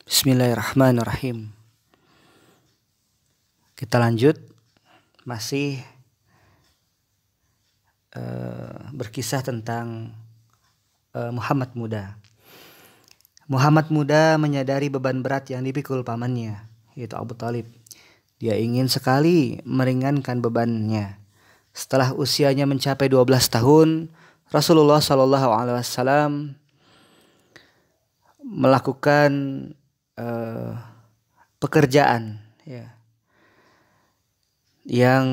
Bismillahirrahmanirrahim. Kita lanjut masih berkisah tentang Muhammad muda. Muhammad muda menyadari beban berat yang dipikul pamannya, yaitu Abu Thalib. Dia ingin sekali meringankan bebannya. Setelah usianya mencapai 12 tahun, Rasulullah SAW melakukan pekerjaan yang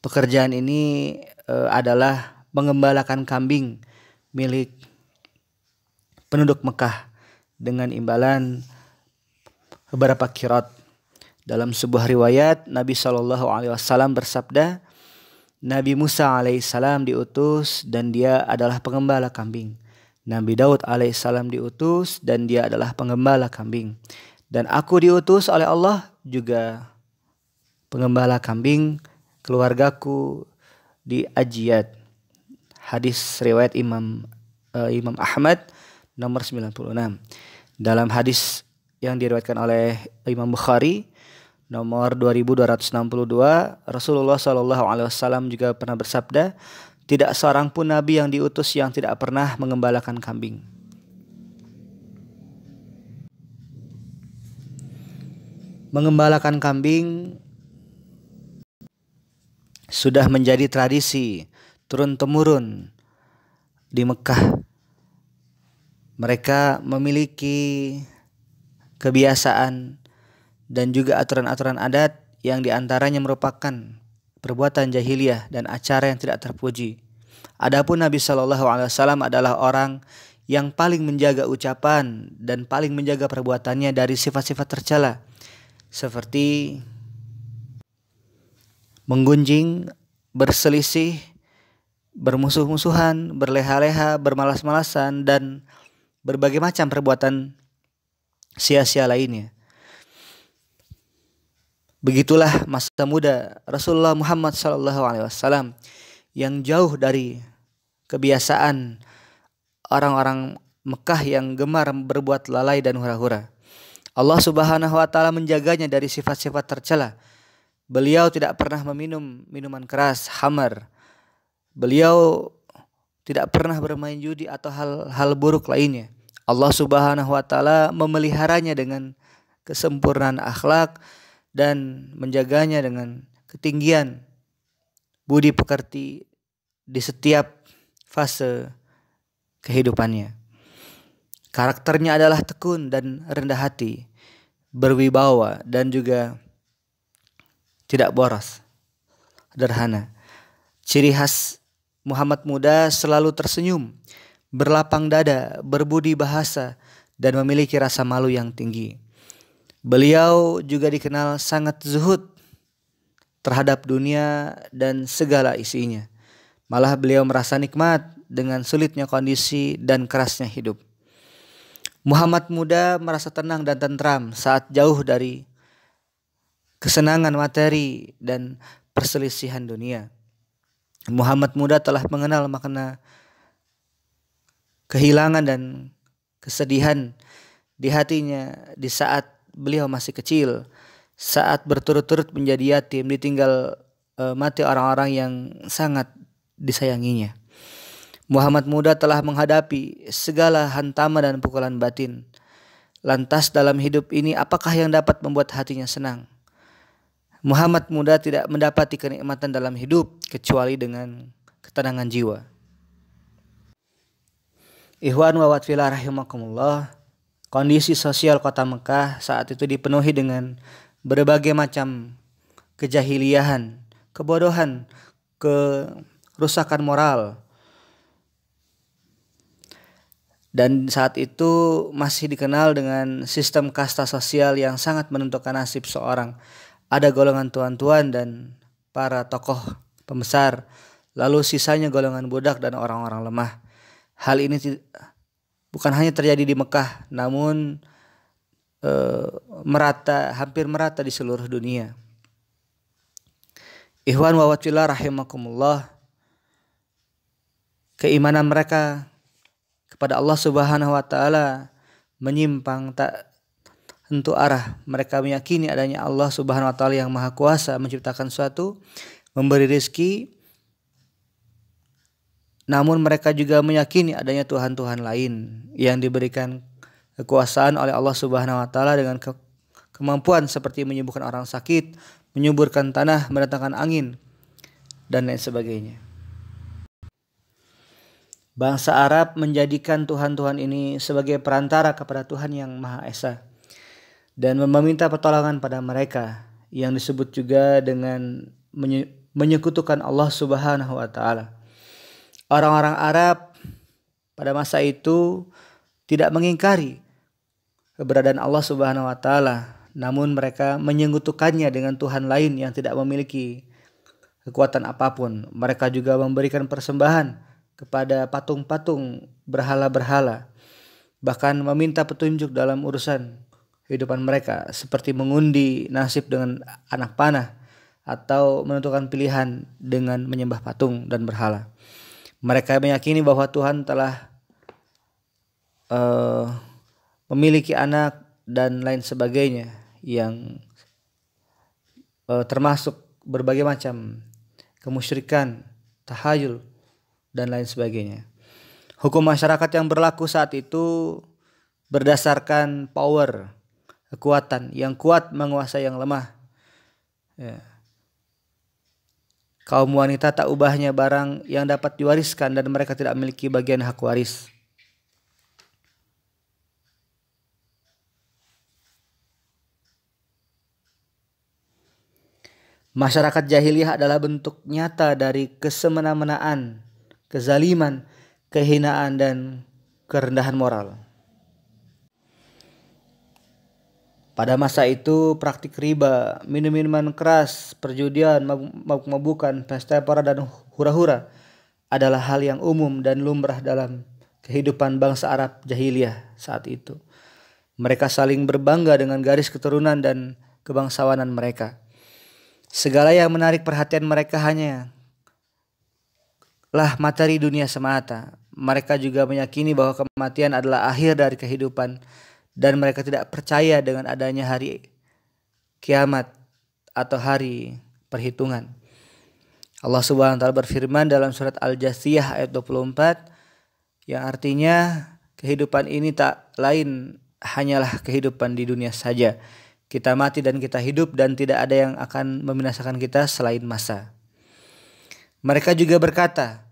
pekerjaan ini adalah mengembalakan kambing milik penduduk Mekah dengan imbalan beberapa qirat. Dalam sebuah riwayat, Nabi SAW bersabda, Nabi Musa alaihissalam diutus dan dia adalah pengembala kambing. Nabi Daud alaihissalam diutus dan dia adalah pengembala kambing. Dan aku diutus oleh Allah juga pengembala kambing keluargaku di Ajiyad. Hadis riwayat Imam Ahmad nomor 96. Dalam hadis yang diriwayatkan oleh Imam Bukhari nomor 2262, Rasulullah SAW juga pernah bersabda, tidak seorang pun nabi yang diutus yang tidak pernah mengembalakan kambing. Mengembalakan kambing sudah menjadi tradisi turun-temurun di Mekah. Mereka memiliki kebiasaan dan juga aturan-aturan adat yang diantaranya merupakan perbuatan jahiliyah dan acara yang tidak terpuji. Adapun Nabi SAW adalah orang yang paling menjaga ucapan dan paling menjaga perbuatannya dari sifat-sifat tercela, seperti menggunjing, berselisih, bermusuh-musuhan, berleha-leha, bermalas-malasan, dan berbagai macam perbuatan sia-sia lainnya. Begitulah masa muda Rasulullah Muhammad SAW yang jauh dari kebiasaan orang-orang Mekah yang gemar berbuat lalai dan hura-hura. Allah Subhanahu wa taala menjaganya dari sifat-sifat tercela. Beliau tidak pernah meminum minuman keras, khamar. Beliau tidak pernah bermain judi atau hal-hal buruk lainnya. Allah Subhanahu wa taala memeliharanya dengan kesempurnaan akhlak dan menjaganya dengan ketinggian budi pekerti di setiap fase kehidupannya. Karakternya adalah tekun dan rendah hati, berwibawa dan juga tidak boros, sederhana. Ciri khas Muhammad muda selalu tersenyum, berlapang dada, berbudi bahasa, dan memiliki rasa malu yang tinggi. Beliau juga dikenal sangat zuhud terhadap dunia dan segala isinya. Malah beliau merasa nikmat dengan sulitnya kondisi dan kerasnya hidup. Muhammad muda merasa tenang dan tentram saat jauh dari kesenangan materi dan perselisihan dunia. Muhammad muda telah mengenal makna kehilangan dan kesedihan di hatinya di saat beliau masih kecil, saat berturut-turut menjadi yatim, ditinggal mati orang-orang yang sangat disayanginya. Muhammad muda telah menghadapi segala hantaman dan pukulan batin. Lantas dalam hidup ini apakah yang dapat membuat hatinya senang? Muhammad muda tidak mendapati kenikmatan dalam hidup kecuali dengan ketenangan jiwa. Ikhwan wa akhwat fillah rahimakumullah. Kondisi sosial kota Mekah saat itu dipenuhi dengan berbagai macam kejahiliahan, kebodohan, kerusakan moral. Dan saat itu masih dikenal dengan sistem kasta sosial yang sangat menentukan nasib seorang. Ada golongan tuan-tuan dan para tokoh pembesar, lalu sisanya golongan budak dan orang-orang lemah. Hal ini bukan hanya terjadi di Mekah, namun hampir merata di seluruh dunia. Ikhwan wa akhwat fillah rahimakumullah. Keimanan mereka kepada Allah Subhanahu wa taala menyimpang, tak tentu arah. Mereka meyakini adanya Allah Subhanahu wa taala yang Maha Kuasa menciptakan suatu, memberi rezeki, namun mereka juga meyakini adanya Tuhan-Tuhan lain yang diberikan kekuasaan oleh Allah Subhanahu wa taala dengan kemampuan seperti menyembuhkan orang sakit, menyuburkan tanah, mendatangkan angin, dan lain sebagainya. Bangsa Arab menjadikan Tuhan-Tuhan ini sebagai perantara kepada Tuhan yang Maha Esa dan meminta pertolongan pada mereka, yang disebut juga dengan menyekutukan Allah Subhanahu wa taala. Orang-orang Arab pada masa itu tidak mengingkari keberadaan Allah Subhanahu wa taala, namun mereka menyekutukannya dengan Tuhan lain yang tidak memiliki kekuatan apapun. Mereka juga memberikan persembahan kepada patung-patung berhala-berhala, bahkan meminta petunjuk dalam urusan kehidupan mereka, seperti mengundi nasib dengan anak panah atau menentukan pilihan dengan menyembah patung dan berhala. Mereka meyakini bahwa Tuhan telah memiliki anak dan lain sebagainya, yang termasuk berbagai macam kemusyrikan, tahayul, dan lain sebagainya. Hukum masyarakat yang berlaku saat itu berdasarkan power, kekuatan, yang kuat menguasai yang lemah. Ya. Kaum wanita tak ubahnya barang yang dapat diwariskan dan mereka tidak memiliki bagian hak waris. Masyarakat jahiliyah adalah bentuk nyata dari kesemena-menaan, kezaliman, kehinaan, dan kerendahan moral. Pada masa itu praktik riba, minum-minuman keras, perjudian, mabuk-mabukan, pesta pora, dan hura-hura adalah hal yang umum dan lumrah dalam kehidupan bangsa Arab jahiliyah saat itu. Mereka saling berbangga dengan garis keturunan dan kebangsawanan mereka. Segala yang menarik perhatian mereka hanyalah materi dunia semata. Mereka juga meyakini bahwa kematian adalah akhir dari kehidupan, dan mereka tidak percaya dengan adanya hari kiamat atau hari perhitungan. Allah Subhanahu wa taala berfirman dalam surat Al-Jathiyah ayat 24, yang artinya kehidupan ini tak lain hanyalah kehidupan di dunia saja. Kita mati dan kita hidup, dan tidak ada yang akan membinasakan kita selain masa. Mereka juga berkata,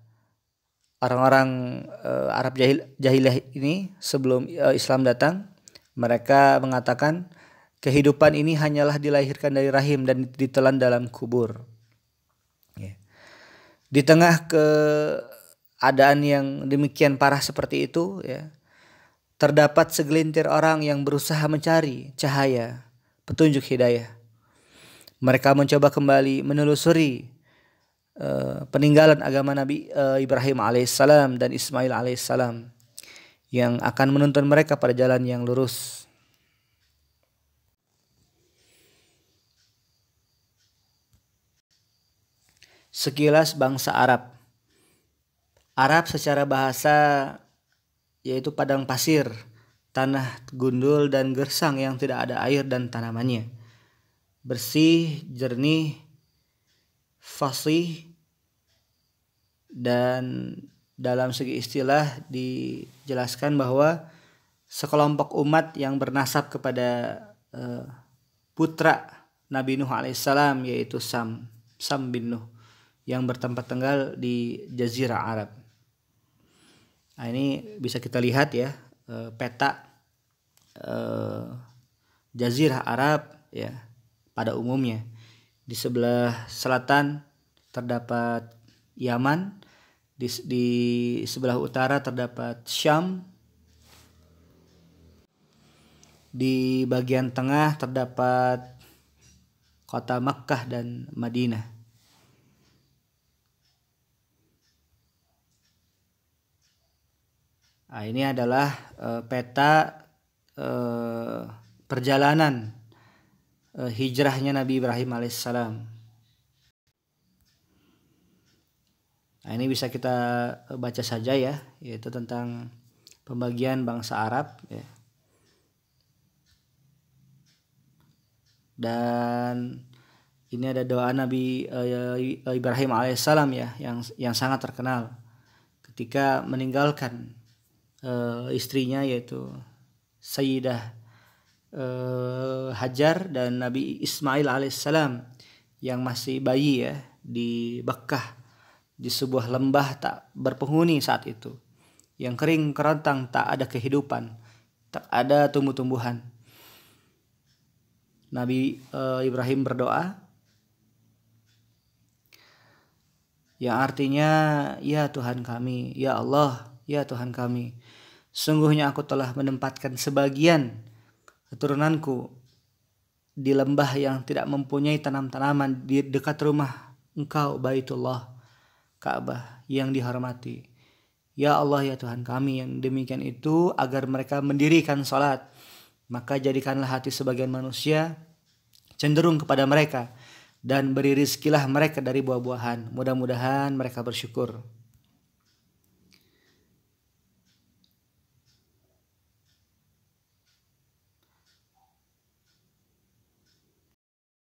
orang-orang Arab jahiliyah ini sebelum Islam datang, mereka mengatakan kehidupan ini hanyalah dilahirkan dari rahim dan ditelan dalam kubur. Di tengah keadaan yang demikian parah seperti itu, terdapat segelintir orang yang berusaha mencari cahaya, petunjuk hidayah. Mereka mencoba kembali menelusuri peninggalan agama Nabi Ibrahim alaihissalam dan Ismail alaihissalam, yang akan menuntun mereka pada jalan yang lurus. Sekilas bangsa Arab. Arab secara bahasa yaitu padang pasir, tanah gundul dan gersang yang tidak ada air dan tanamannya. Bersih, jernih, fasih, dan dalam segi istilah dijelaskan bahwa sekelompok umat yang bernasab kepada putra Nabi Nuh alaihissalam, yaitu Sam bin Nuh, yang bertempat tinggal di Jazirah Arab. Nah, ini bisa kita lihat ya, peta Jazirah Arab ya pada umumnya. Di sebelah selatan terdapat Yaman, di sebelah utara terdapat Syam, di bagian tengah terdapat kota Makkah dan Madinah. Nah, ini adalah peta perjalanan hijrahnya Nabi Ibrahim alaihissalam. Nah, ini bisa kita baca saja ya, yaitu tentang pembagian bangsa Arab ya. Dan ini ada doa Nabi Ibrahim alaihissalam ya, yang sangat terkenal ketika meninggalkan istrinya yaitu Sayyidah Hajar dan Nabi Ismail alaihissalam yang masih bayi ya di Bekkah, di sebuah lembah tak berpenghuni saat itu, yang kering kerontang, tak ada kehidupan, tak ada tumbuh-tumbuhan. Nabi Ibrahim berdoa yang artinya, ya Tuhan kami, ya Allah, ya Tuhan kami, sungguhnya aku telah menempatkan sebagian keturunanku di lembah yang tidak mempunyai tanam-tanaman di dekat rumah Engkau, Baitullah, Ka'bah yang dihormati. Ya Allah, ya Tuhan kami, yang demikian itu agar mereka mendirikan salat, maka jadikanlah hati sebagian manusia cenderung kepada mereka dan beri rizkilah mereka dari buah-buahan. Mudah-mudahan mereka bersyukur.